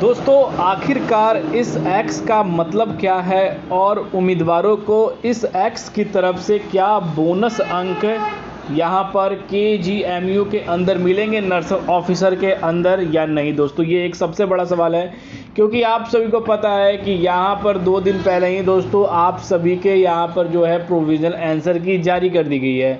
दोस्तों आखिरकार इस एक्स का मतलब क्या है और उम्मीदवारों को इस एक्स की तरफ से क्या बोनस अंक यहाँ पर KGMU के अंदर मिलेंगे, नर्स ऑफिसर के अंदर या नहीं। दोस्तों ये एक सबसे बड़ा सवाल है, क्योंकि आप सभी को पता है कि यहाँ पर 2 दिन पहले ही दोस्तों आप सभी के यहाँ पर जो है प्रोविजनल आंसर की जारी कर दी गई है।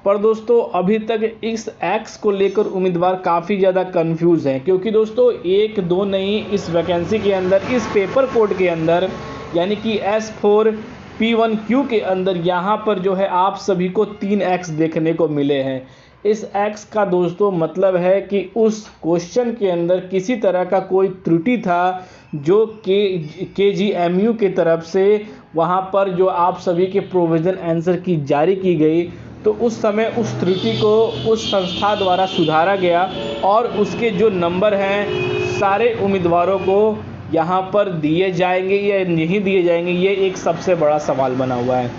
पर दोस्तों अभी तक इस एक्स को लेकर उम्मीदवार काफ़ी ज़्यादा कंफ्यूज हैं, क्योंकि दोस्तों 1-2 नहीं, इस वैकेंसी के अंदर, इस पेपर कोड के अंदर यानी कि S4P1Q के अंदर यहाँ पर जो है आप सभी को 3 एक्स देखने को मिले हैं। इस एक्स का दोस्तों मतलब है कि उस क्वेश्चन के अंदर किसी तरह का कोई त्रुटि था जो KGMU की तरफ से वहाँ पर जो आप सभी के प्रोविजनल आंसर की जारी की गई, तो उस समय उस त्रुटि को उस संस्था द्वारा सुधारा गया और उसके जो नंबर हैं सारे उम्मीदवारों को यहाँ पर दिए जाएंगे या नहीं दिए जाएंगे, ये एक सबसे बड़ा सवाल बना हुआ है।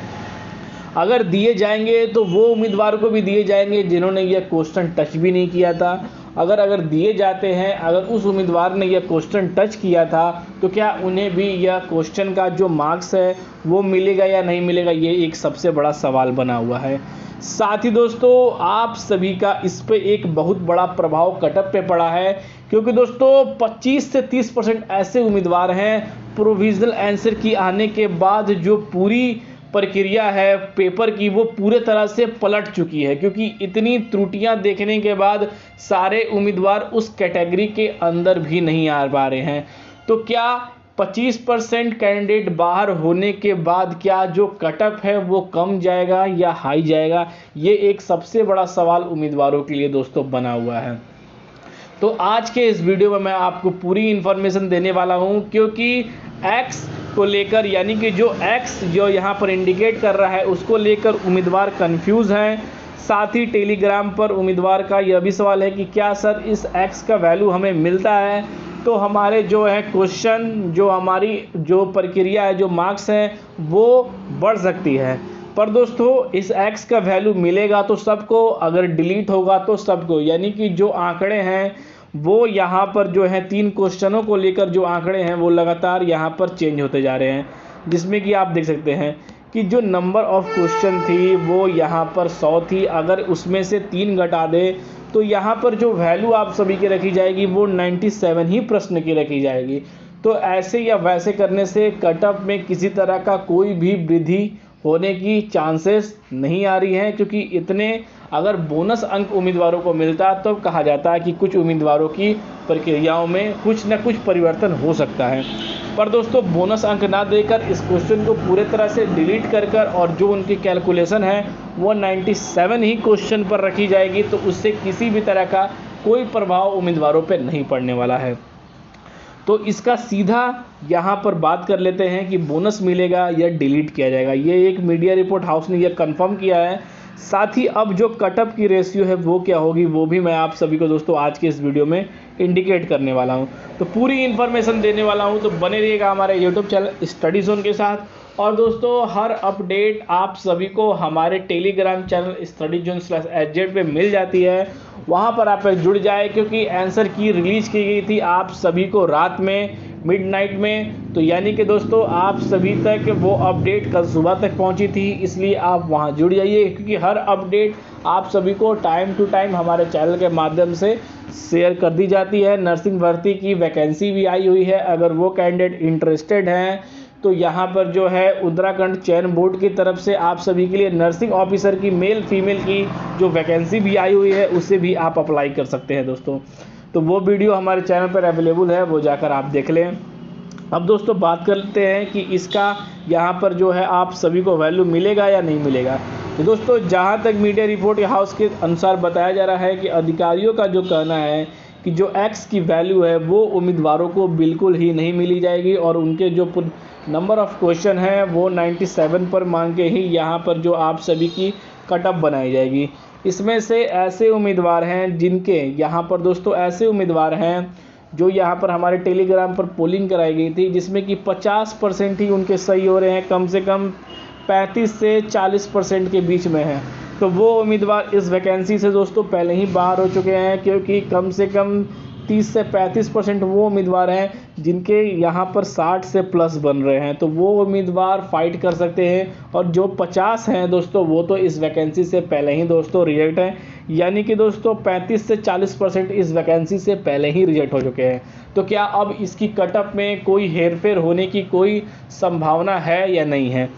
अगर दिए जाएंगे तो वो उम्मीदवार को भी दिए जाएंगे जिन्होंने यह क्वेश्चन टच भी नहीं किया था। अगर दिए जाते हैं, अगर उस उम्मीदवार ने यह क्वेश्चन टच किया था तो क्या उन्हें भी यह क्वेश्चन का जो मार्क्स है वो मिलेगा या नहीं मिलेगा, ये एक सबसे बड़ा सवाल बना हुआ है। साथ ही दोस्तों आप सभी का इस पे एक बहुत बड़ा प्रभाव कटअप पे पड़ा है, क्योंकि दोस्तों 25 से 30% ऐसे उम्मीदवार हैं प्रोविजनल आंसर की आने के बाद जो पूरी प्रक्रिया है पेपर की वो पूरे तरह से पलट चुकी है, क्योंकि इतनी त्रुटियां देखने के बाद सारे उम्मीदवार उस कैटेगरी के अंदर भी नहीं आ पा रहे हैं। तो क्या 25% कैंडिडेट बाहर होने के बाद क्या जो कटअप है वो कम जाएगा या हाई जाएगा, ये एक सबसे बड़ा सवाल उम्मीदवारों के लिए दोस्तों बना हुआ है। तो आज के इस वीडियो में मैं आपको पूरी इन्फॉर्मेशन देने वाला हूं, क्योंकि एक्स को लेकर यानी कि जो एक्स जो यहाँ पर इंडिकेट कर रहा है उसको लेकर उम्मीदवार कंफ्यूज हैं। साथ ही टेलीग्राम पर उम्मीदवार का यह भी सवाल है कि क्या सर इस एक्स का वैल्यू हमें मिलता है तो हमारे जो है क्वेश्चन, जो हमारी जो प्रक्रिया है, जो मार्क्स हैं वो बढ़ सकती है। पर दोस्तों इस एक्स का वैल्यू मिलेगा तो सबको, अगर डिलीट होगा तो सबको, यानी कि जो आंकड़े हैं वो यहाँ पर जो है 3 क्वेश्चनों को लेकर जो आंकड़े हैं वो लगातार यहाँ पर चेंज होते जा रहे हैं, जिसमें कि आप देख सकते हैं कि जो नंबर ऑफ क्वेश्चन थी वो यहाँ पर 100 थी। अगर उसमें से 3 घटा दे तो यहाँ पर जो वैल्यू आप सभी की रखी जाएगी वो 97 ही प्रश्न की रखी जाएगी। तो ऐसे या वैसे करने से कटअप में किसी तरह का कोई भी वृद्धि होने की चांसेस नहीं आ रही हैं, क्योंकि इतने अगर बोनस अंक उम्मीदवारों को मिलता तो कहा जाता है कि कुछ उम्मीदवारों की प्रक्रियाओं में कुछ न कुछ परिवर्तन हो सकता है। पर दोस्तों बोनस अंक ना देकर इस क्वेश्चन को पूरे तरह से डिलीट कर और जो उनकी कैलकुलेशन है वो 97 ही क्वेश्चन पर रखी जाएगी, तो उससे किसी भी तरह का कोई प्रभाव उम्मीदवारों पर नहीं पड़ने वाला है। तो इसका सीधा यहाँ पर बात कर लेते हैं कि बोनस मिलेगा या डिलीट किया जाएगा। ये एक मीडिया रिपोर्ट हाउस ने यह कंफर्म किया है। साथ ही अब जो कटअप की रेशियो है वो क्या होगी वो भी मैं आप सभी को दोस्तों आज के इस वीडियो में इंडिकेट करने वाला हूँ। तो पूरी इन्फॉर्मेशन देने वाला हूँ, तो बने रहिएगा हमारे यूट्यूब चैनल स्टडी जोन के साथ। और दोस्तों हर अपडेट आप सभी को हमारे टेलीग्राम चैनल स्टडी जोन/SZ पे मिल जाती है, वहाँ पर आप जुड़ जाए, क्योंकि आंसर की रिलीज की गई थी आप सभी को रात में मिडनाइट में। तो यानी कि दोस्तों आप सभी तक वो अपडेट कल सुबह तक पहुंची थी, इसलिए आप वहां जुड़ जाइए, क्योंकि हर अपडेट आप सभी को टाइम टू टाइम हमारे चैनल के माध्यम से शेयर कर दी जाती है। नर्सिंग भर्ती की वैकेंसी भी आई हुई है, अगर वो कैंडिडेट इंटरेस्टेड हैं तो यहाँ पर जो है उत्तराखंड चयन बोर्ड की तरफ से आप सभी के लिए नर्सिंग ऑफिसर की मेल फीमेल की जो वैकेंसी भी आई हुई है उससे भी आप अप्लाई कर सकते हैं दोस्तों। तो वो वीडियो हमारे चैनल पर अवेलेबल है, वो जाकर आप देख लें। अब दोस्तों बात करते हैं कि इसका यहाँ पर जो है आप सभी को वैल्यू मिलेगा या नहीं मिलेगा। तो दोस्तों जहाँ तक मीडिया रिपोर्ट हाउस के अनुसार बताया जा रहा है कि अधिकारियों का जो कहना है कि जो एक्स की वैल्यू है वो उम्मीदवारों को बिल्कुल ही नहीं मिली जाएगी, और उनके जो नंबर ऑफ क्वेश्चन है वो 97 पर मान के ही यहाँ पर जो आप सभी की कटअप बनाई जाएगी। इसमें से ऐसे उम्मीदवार हैं जिनके यहाँ पर दोस्तों ऐसे उम्मीदवार हैं जो यहाँ पर हमारे टेलीग्राम पर पोलिंग कराई गई थी, जिसमें कि 50% ही उनके सही हो रहे हैं, कम से कम 35 से 40% के बीच में है। तो वो उम्मीदवार इस वैकेंसी से दोस्तों पहले ही बाहर हो चुके हैं, क्योंकि कम से कम 30 से 35% वो उम्मीदवार हैं जिनके यहाँ पर 60 से प्लस बन रहे हैं, तो वो उम्मीदवार फाइट कर सकते हैं। और जो 50 हैं दोस्तों वो तो इस वैकेंसी से पहले ही दोस्तों रिजेक्ट हैं, यानी कि दोस्तों 35 से 40% इस वैकेंसी से पहले ही रिजेक्ट हो चुके हैं। तो क्या अब इसकी कटअप में कोई हेरफेर होने की कोई संभावना है या नहीं है?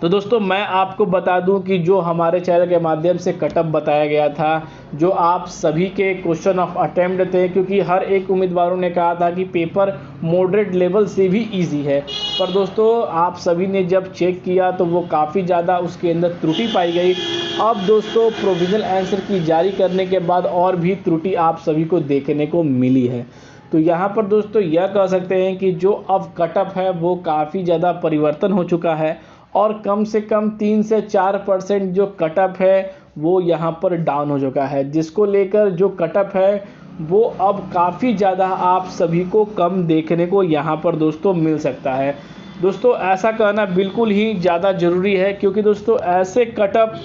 तो दोस्तों मैं आपको बता दूं कि जो हमारे चैनल के माध्यम से कटअप बताया गया था, जो आप सभी के क्वेश्चन ऑफ अटेम्प्ट थे, क्योंकि हर एक उम्मीदवारों ने कहा था कि पेपर मॉडरेट लेवल से भी इजी है, पर दोस्तों आप सभी ने जब चेक किया तो वो काफ़ी ज़्यादा उसके अंदर त्रुटि पाई गई। अब दोस्तों प्रोविजनल आंसर की जारी करने के बाद और भी त्रुटि आप सभी को देखने को मिली है। तो यहाँ पर दोस्तों यह कह सकते हैं कि जो अब कटअप है वो काफ़ी ज़्यादा परिवर्तन हो चुका है, और कम से कम 3 से 4% जो कटअप है वो यहाँ पर डाउन हो चुका है, जिसको लेकर जो कटअप है वो अब काफ़ी ज़्यादा आप सभी को कम देखने को यहाँ पर दोस्तों मिल सकता है। दोस्तों ऐसा कहना बिल्कुल ही ज़्यादा ज़रूरी है, क्योंकि दोस्तों ऐसे कटअप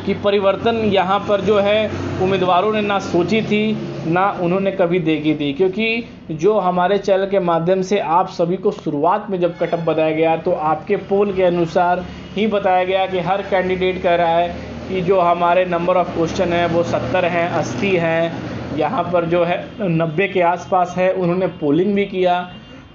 कि परिवर्तन यहाँ पर जो है उम्मीदवारों ने ना सोची थी ना उन्होंने कभी देखी थी। क्योंकि जो हमारे चैनल के माध्यम से आप सभी को शुरुआत में जब कटअप बताया गया तो आपके पोल के अनुसार ही बताया गया कि हर कैंडिडेट कह रहा है कि जो हमारे नंबर ऑफ़ क्वेश्चन हैं वो 70 हैं, 80 हैं, यहाँ पर जो है 90 के आसपास है। उन्होंने पोलिंग भी किया,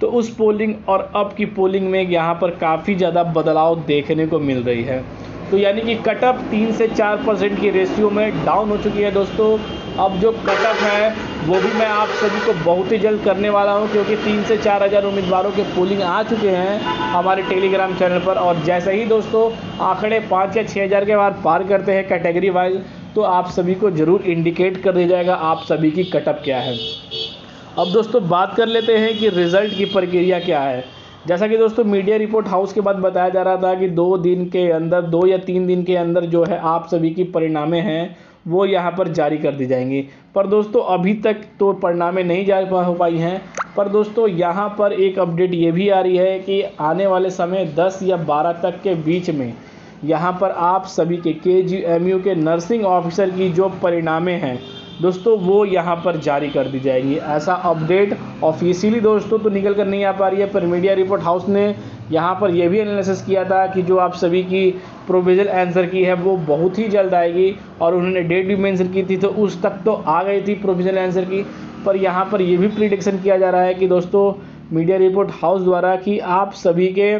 तो उस पोलिंग और अब की पोलिंग में यहाँ पर काफ़ी ज़्यादा बदलाव देखने को मिल रही है। तो यानी कि कटअप 3 से 4% की रेशियो में डाउन हो चुकी है दोस्तों। अब जो कटअप है वो भी मैं आप सभी को बहुत ही जल्द करने वाला हूं, क्योंकि 3 से 4 हज़ार उम्मीदवारों के पोलिंग आ चुके हैं हमारे टेलीग्राम चैनल पर। और जैसे ही दोस्तों आंकड़े 5 या 6 हज़ार के बाद पार करते हैं कैटेगरी वाइज, तो आप सभी को ज़रूर इंडिकेट कर दिया जाएगा आप सभी की कटअप क्या है। अब दोस्तों बात कर लेते हैं कि रिज़ल्ट की प्रक्रिया क्या है। जैसा कि दोस्तों मीडिया रिपोर्ट हाउस के बाद बताया जा रहा था कि 2 दिन के अंदर, 2 या 3 दिन के अंदर जो है आप सभी की परिणामें हैं वो यहाँ पर जारी कर दी जाएंगी। पर दोस्तों अभी तक तो परिणामें नहीं जारी हो पाई हैं। पर दोस्तों यहाँ पर एक अपडेट ये भी आ रही है कि आने वाले समय 10 या 12 तक के बीच में यहाँ पर आप सभी के KGMU के नर्सिंग ऑफिसर की जो परिणामें हैं दोस्तों वो यहाँ पर जारी कर दी जाएंगी। ऐसा अपडेट ऑफिशियली दोस्तों तो निकल कर नहीं आ पा रही है, पर मीडिया रिपोर्ट हाउस ने यहाँ पर यह भी एनालिसिस किया था कि जो आप सभी की प्रोविजनल आंसर की है वो बहुत ही जल्द आएगी, और उन्होंने डेट भी मेंशन की थी, तो उस तक तो आ गई थी प्रोविजनल आंसर की। पर यहाँ पर यह भी प्रिडिक्शन किया जा रहा है कि दोस्तों मीडिया रिपोर्ट हाउस द्वारा कि आप सभी के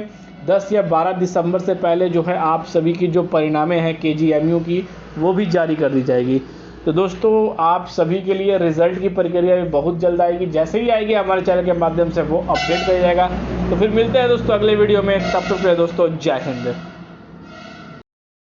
10 या 12 दिसंबर से पहले जो है आप सभी की जो परिणामें हैं KGMU की वो भी जारी कर दी जाएगी। तो दोस्तों आप सभी के लिए रिज़ल्ट की प्रक्रिया भी बहुत जल्द आएगी, जैसे ही आएगी हमारे चैनल के माध्यम से वो अपडेट किया जाएगा। तो फिर मिलते हैं दोस्तों अगले वीडियो में, तब तक के लिए दोस्तों जय हिंद।